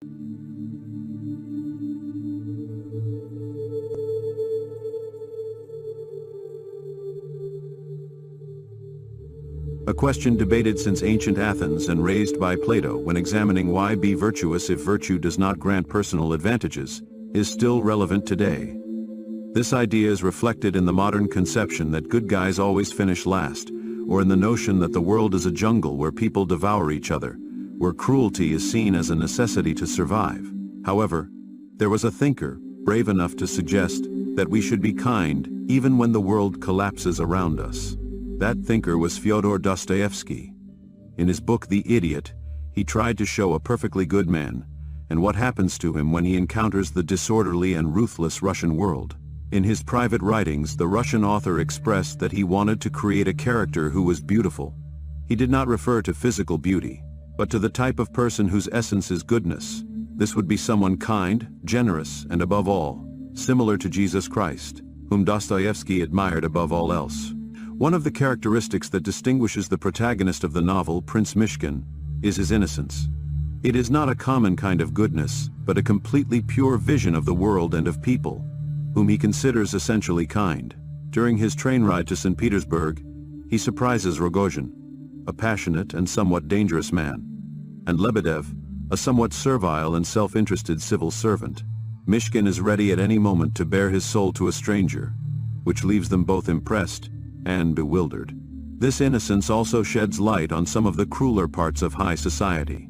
A question debated since ancient Athens and raised by Plato when examining why be virtuous if virtue does not grant personal advantages, is still relevant today. This idea is reflected in the modern conception that good guys always finish last, or in the notion that the world is a jungle where people devour each other, where cruelty is seen as a necessity to survive. However, there was a thinker brave enough to suggest that we should be kind even when the world collapses around us. That thinker was Fyodor Dostoyevsky. In his book The Idiot, he tried to show a perfectly good man, and what happens to him when he encounters the disorderly and ruthless Russian world. In his private writings, the Russian author expressed that he wanted to create a character who was beautiful. He did not refer to physical beauty, but to the type of person whose essence is goodness. This would be someone kind, generous, and above all, similar to Jesus Christ, whom Dostoyevsky admired above all else. One of the characteristics that distinguishes the protagonist of the novel, Prince Mishkin, is his innocence. It is not a common kind of goodness, but a completely pure vision of the world and of people, whom he considers essentially kind. During his train ride to St. Petersburg, he surprises Rogozhin, a passionate and somewhat dangerous man, and Lebedev, a somewhat servile and self-interested civil servant. Mishkin is ready at any moment to bare his soul to a stranger, which leaves them both impressed and bewildered. This innocence also sheds light on some of the crueler parts of high society.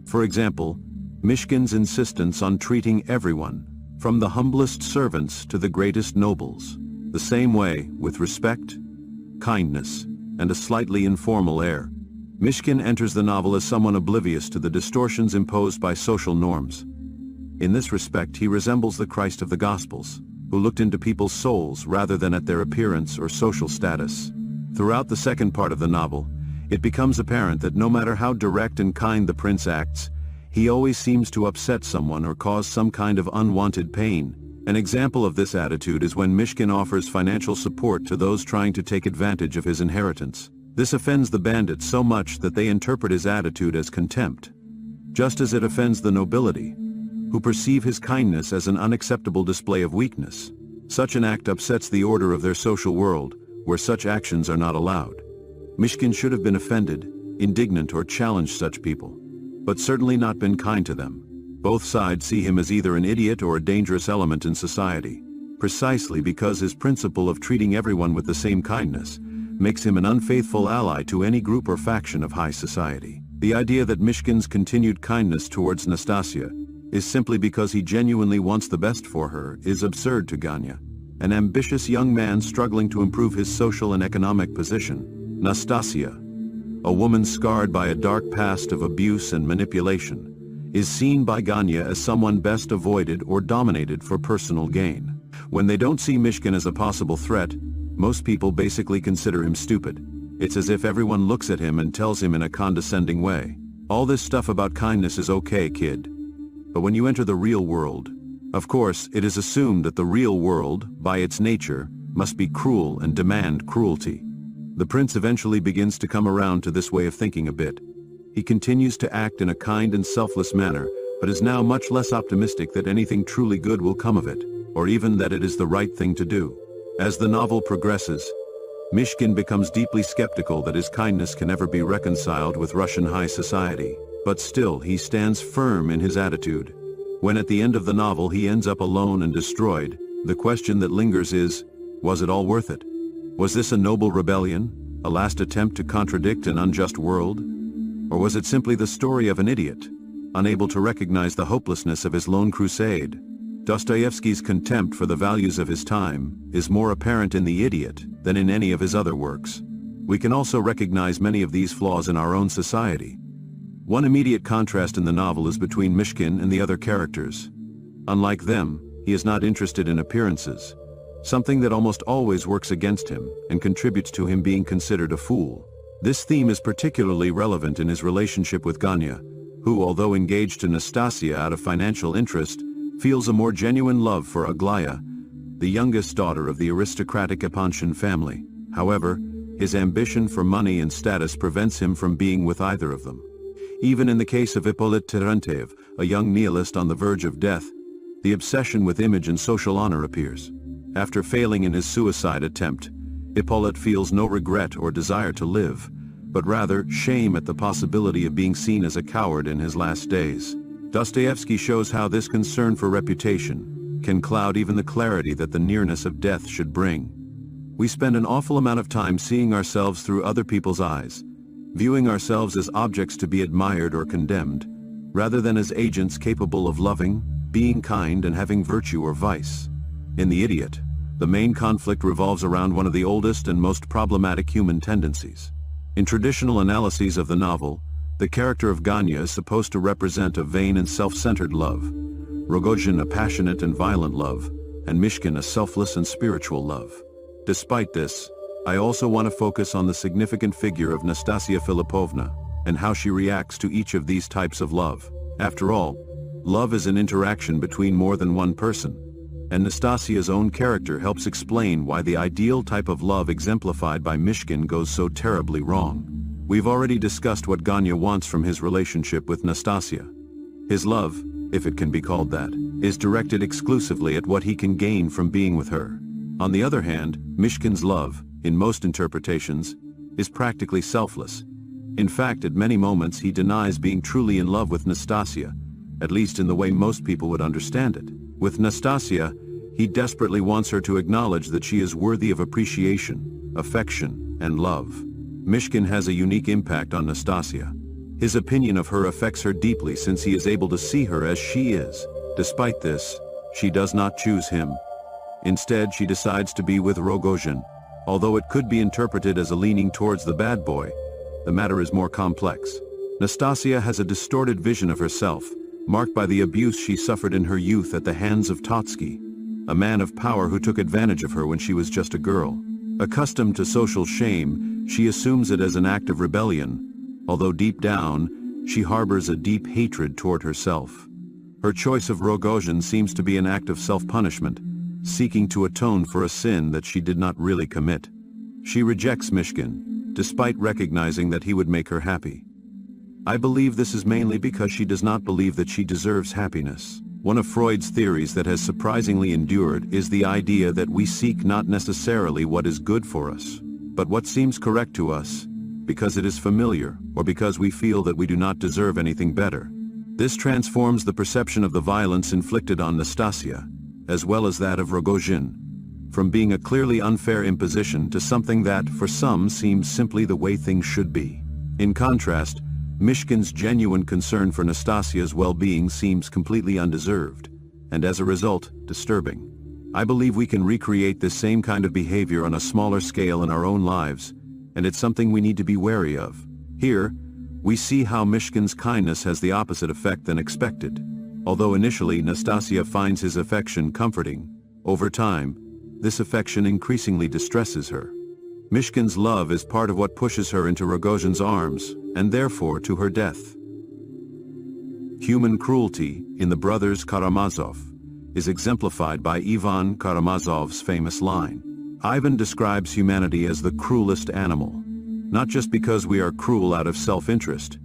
For example, Mishkin's insistence on treating everyone, from the humblest servants to the greatest nobles, the same way, with respect, kindness, and a slightly informal air. Mishkin enters the novel as someone oblivious to the distortions imposed by social norms. In this respect, he resembles the Christ of the Gospels, who looked into people's souls rather than at their appearance or social status. Throughout the second part of the novel, it becomes apparent that no matter how direct and kind the prince acts, he always seems to upset someone or cause some kind of unwanted pain. An example of this attitude is when Mishkin offers financial support to those trying to take advantage of his inheritance. This offends the bandits so much that they interpret his attitude as contempt, just as it offends the nobility, who perceive his kindness as an unacceptable display of weakness. Such an act upsets the order of their social world, where such actions are not allowed. Mishkin should have been offended, indignant, or challenged such people, but certainly not been kind to them. Both sides see him as either an idiot or a dangerous element in society, precisely because his principle of treating everyone with the same kindness makes him an unfaithful ally to any group or faction of high society. The idea that Mishkin's continued kindness towards Nastasia is simply because he genuinely wants the best for her is absurd to Ganya, an ambitious young man struggling to improve his social and economic position. Nastasia, a woman scarred by a dark past of abuse and manipulation, is seen by Ganya as someone best avoided or dominated for personal gain. When they don't see Mishkin as a possible threat, most people basically consider him stupid. It's as if everyone looks at him and tells him in a condescending way, "All this stuff about kindness is okay, kid." But when you enter the real world, of course, it is assumed that the real world, by its nature, must be cruel and demand cruelty. The prince eventually begins to come around to this way of thinking a bit. He continues to act in a kind and selfless manner, but is now much less optimistic that anything truly good will come of it, or even that it is the right thing to do. As the novel progresses, Mishkin becomes deeply skeptical that his kindness can ever be reconciled with Russian high society. But still, he stands firm in his attitude. When at the end of the novel he ends up alone and destroyed, the question that lingers is, was it all worth it? Was this a noble rebellion, a last attempt to contradict an unjust world? Or was it simply the story of an idiot, unable to recognize the hopelessness of his lone crusade? Dostoyevsky's contempt for the values of his time is more apparent in The Idiot than in any of his other works. We can also recognize many of these flaws in our own society. One immediate contrast in the novel is between Mishkin and the other characters. Unlike them, he is not interested in appearances, something that almost always works against him and contributes to him being considered a fool. This theme is particularly relevant in his relationship with Ganya, who, although engaged to Nastasia out of financial interest, feels a more genuine love for Aglaya, the youngest daughter of the aristocratic Epanchin family. However, his ambition for money and status prevents him from being with either of them. Even in the case of Hippolyte Tarantev, a young nihilist on the verge of death, the obsession with image and social honor appears. After failing in his suicide attempt, Hippolyte feels no regret or desire to live, but rather shame at the possibility of being seen as a coward in his last days. Dostoyevsky shows how this concern for reputation can cloud even the clarity that the nearness of death should bring. We spend an awful amount of time seeing ourselves through other people's eyes, viewing ourselves as objects to be admired or condemned, rather than as agents capable of loving, being kind, and having virtue or vice. In The Idiot, the main conflict revolves around one of the oldest and most problematic human tendencies. In traditional analyses of the novel, the character of Ganya is supposed to represent a vain and self-centered love, Rogozhin a passionate and violent love, and Mishkin a selfless and spiritual love. Despite this, I also want to focus on the significant figure of Nastasia Filipovna and how she reacts to each of these types of love. After all, love is an interaction between more than one person, and Nastasia's own character helps explain why the ideal type of love exemplified by Mishkin goes so terribly wrong. We've already discussed what Ganya wants from his relationship with Nastasia. His love, if it can be called that, is directed exclusively at what he can gain from being with her. On the other hand, Mishkin's love, in most interpretations, is practically selfless. In fact, at many moments he denies being truly in love with Nastasia, at least in the way most people would understand it. With Nastasia, he desperately wants her to acknowledge that she is worthy of appreciation, affection, and love. Mishkin has a unique impact on Nastasia. His opinion of her affects her deeply since he is able to see her as she is. Despite this, she does not choose him. Instead, she decides to be with Rogozhin. Although it could be interpreted as a leaning towards the bad boy, the matter is more complex. Nastasia has a distorted vision of herself, marked by the abuse she suffered in her youth at the hands of Totsky, a man of power who took advantage of her when she was just a girl. Accustomed to social shame, she assumes it as an act of rebellion, although deep down, she harbors a deep hatred toward herself. Her choice of Rogozhin seems to be an act of self-punishment, seeking to atone for a sin that she did not really commit. She rejects Mishkin, despite recognizing that he would make her happy. I believe this is mainly because she does not believe that she deserves happiness. One of Freud's theories that has surprisingly endured is the idea that we seek not necessarily what is good for us, but what seems correct to us, because it is familiar, or because we feel that we do not deserve anything better. This transforms the perception of the violence inflicted on Nastasia, as well as that of Rogozhin, from being a clearly unfair imposition to something that, for some, seems simply the way things should be. In contrast, Mishkin's genuine concern for Nastasia's well-being seems completely undeserved, and as a result, disturbing. I believe we can recreate this same kind of behavior on a smaller scale in our own lives, and it's something we need to be wary of. Here, we see how Mishkin's kindness has the opposite effect than expected. Although initially Nastasia finds his affection comforting, over time, this affection increasingly distresses her. Mishkin's love is part of what pushes her into Rogozhin's arms, and therefore to her death. Human cruelty, in The Brothers Karamazov, is exemplified by Ivan Karamazov's famous line. Ivan describes humanity as the cruelest animal, not just because we are cruel out of self-interest,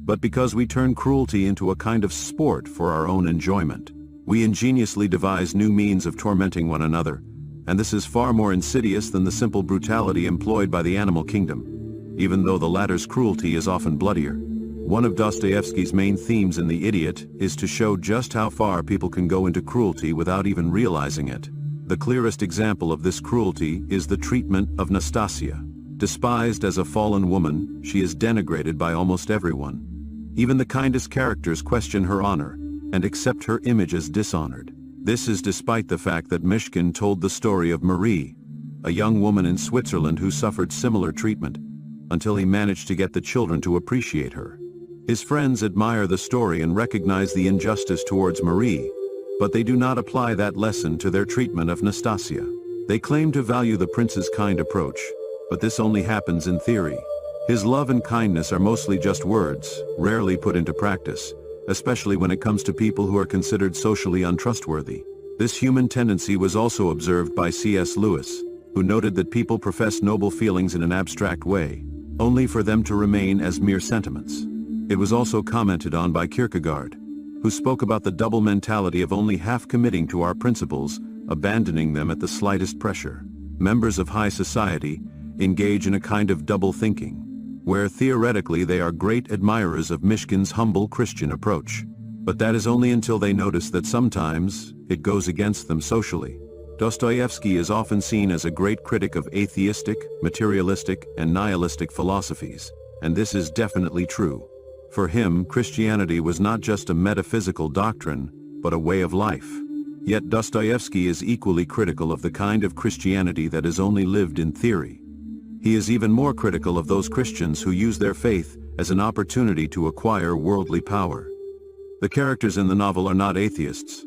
but because we turn cruelty into a kind of sport for our own enjoyment. We ingeniously devise new means of tormenting one another, and this is far more insidious than the simple brutality employed by the animal kingdom, even though the latter's cruelty is often bloodier. One of Dostoyevsky's main themes in The Idiot is to show just how far people can go into cruelty without even realizing it. The clearest example of this cruelty is the treatment of Nastasia. Despised as a fallen woman, she is denigrated by almost everyone. Even the kindest characters question her honor and accept her image as dishonored. This is despite the fact that Mishkin told the story of Marie, a young woman in Switzerland who suffered similar treatment, until he managed to get the children to appreciate her. His friends admire the story and recognize the injustice towards Marie, but they do not apply that lesson to their treatment of Nastasia. They claim to value the prince's kind approach, but this only happens in theory. His love and kindness are mostly just words, rarely put into practice, especially when it comes to people who are considered socially untrustworthy. This human tendency was also observed by C.S. Lewis, who noted that people profess noble feelings in an abstract way, only for them to remain as mere sentiments. It was also commented on by Kierkegaard, who spoke about the double mentality of only half committing to our principles, abandoning them at the slightest pressure. Members of high society engage in a kind of double thinking, where theoretically they are great admirers of Mishkin's humble Christian approach. But that is only until they notice that sometimes it goes against them socially. Dostoyevsky is often seen as a great critic of atheistic, materialistic, and nihilistic philosophies, and this is definitely true. For him, Christianity was not just a metaphysical doctrine, but a way of life. Yet Dostoyevsky is equally critical of the kind of Christianity that is only lived in theory. He is even more critical of those Christians who use their faith as an opportunity to acquire worldly power. The characters in the novel are not atheists,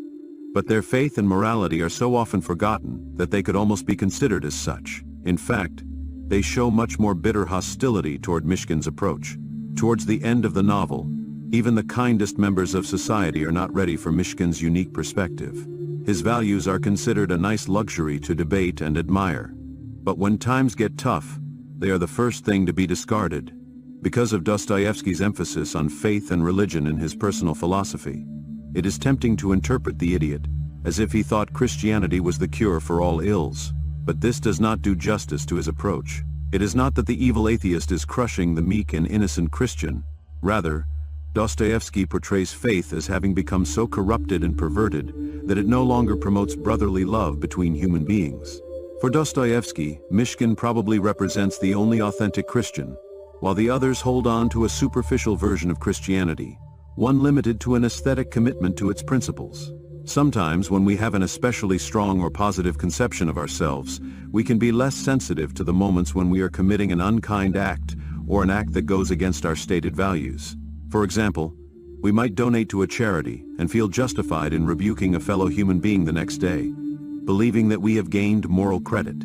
but their faith and morality are so often forgotten that they could almost be considered as such. In fact, they show much more bitter hostility toward Mishkin's approach. Towards the end of the novel, even the kindest members of society are not ready for Mishkin's unique perspective. His values are considered a nice luxury to debate and admire. But when times get tough, they are the first thing to be discarded. Because of Dostoyevsky's emphasis on faith and religion in his personal philosophy, it is tempting to interpret the idiot as if he thought Christianity was the cure for all ills. But this does not do justice to his approach. It is not that the evil atheist is crushing the meek and innocent Christian. Rather, Dostoyevsky portrays faith as having become so corrupted and perverted that it no longer promotes brotherly love between human beings. For Dostoyevsky, Mishkin probably represents the only authentic Christian, while the others hold on to a superficial version of Christianity, one limited to an aesthetic commitment to its principles. Sometimes when we have an especially strong or positive conception of ourselves, we can be less sensitive to the moments when we are committing an unkind act or an act that goes against our stated values. For example, we might donate to a charity and feel justified in rebuking a fellow human being the next day, believing that we have gained moral credit.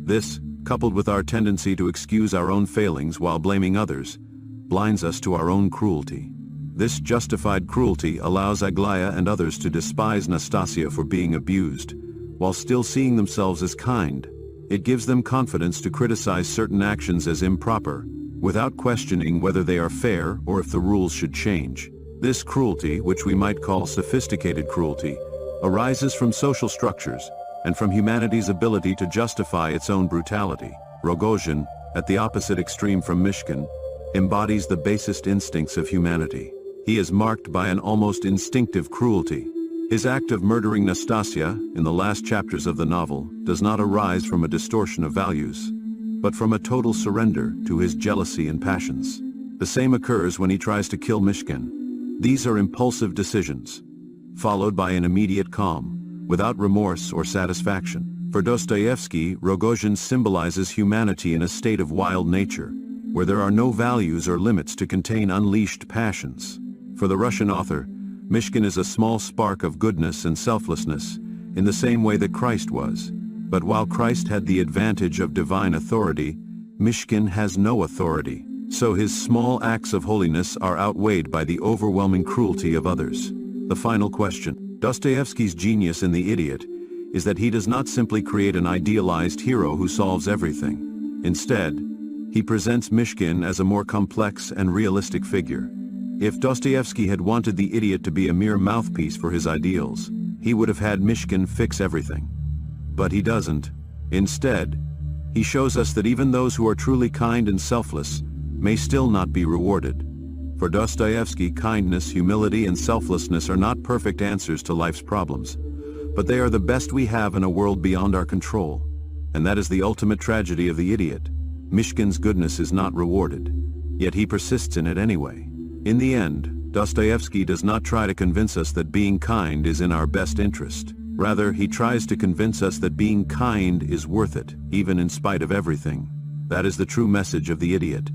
This, coupled with our tendency to excuse our own failings while blaming others, blinds us to our own cruelty. This justified cruelty allows Aglaya and others to despise Nastasia for being abused, while still seeing themselves as kind. It gives them confidence to criticize certain actions as improper, without questioning whether they are fair or if the rules should change. This cruelty, which we might call sophisticated cruelty, arises from social structures and from humanity's ability to justify its own brutality. Rogozhin, at the opposite extreme from Mishkin, embodies the basest instincts of humanity. He is marked by an almost instinctive cruelty. His act of murdering Nastasia, in the last chapters of the novel, does not arise from a distortion of values, but from a total surrender to his jealousy and passions. The same occurs when he tries to kill Mishkin. These are impulsive decisions, followed by an immediate calm, without remorse or satisfaction. For Dostoyevsky, Rogozhin symbolizes humanity in a state of wild nature, where there are no values or limits to contain unleashed passions. For the Russian author, Mishkin is a small spark of goodness and selflessness, in the same way that Christ was. But while Christ had the advantage of divine authority, Mishkin has no authority. So his small acts of holiness are outweighed by the overwhelming cruelty of others. The final question. Dostoyevsky's genius in The Idiot is that he does not simply create an idealized hero who solves everything. Instead, he presents Mishkin as a more complex and realistic figure. If Dostoyevsky had wanted the idiot to be a mere mouthpiece for his ideals, he would have had Mishkin fix everything. But he doesn't. Instead, he shows us that even those who are truly kind and selfless may still not be rewarded. For Dostoyevsky, kindness, humility, and selflessness are not perfect answers to life's problems, but they are the best we have in a world beyond our control. And that is the ultimate tragedy of the idiot. Mishkin's goodness is not rewarded, yet he persists in it anyway. In the end, Dostoyevsky does not try to convince us that being kind is in our best interest. Rather, he tries to convince us that being kind is worth it, even in spite of everything. That is the true message of The Idiot.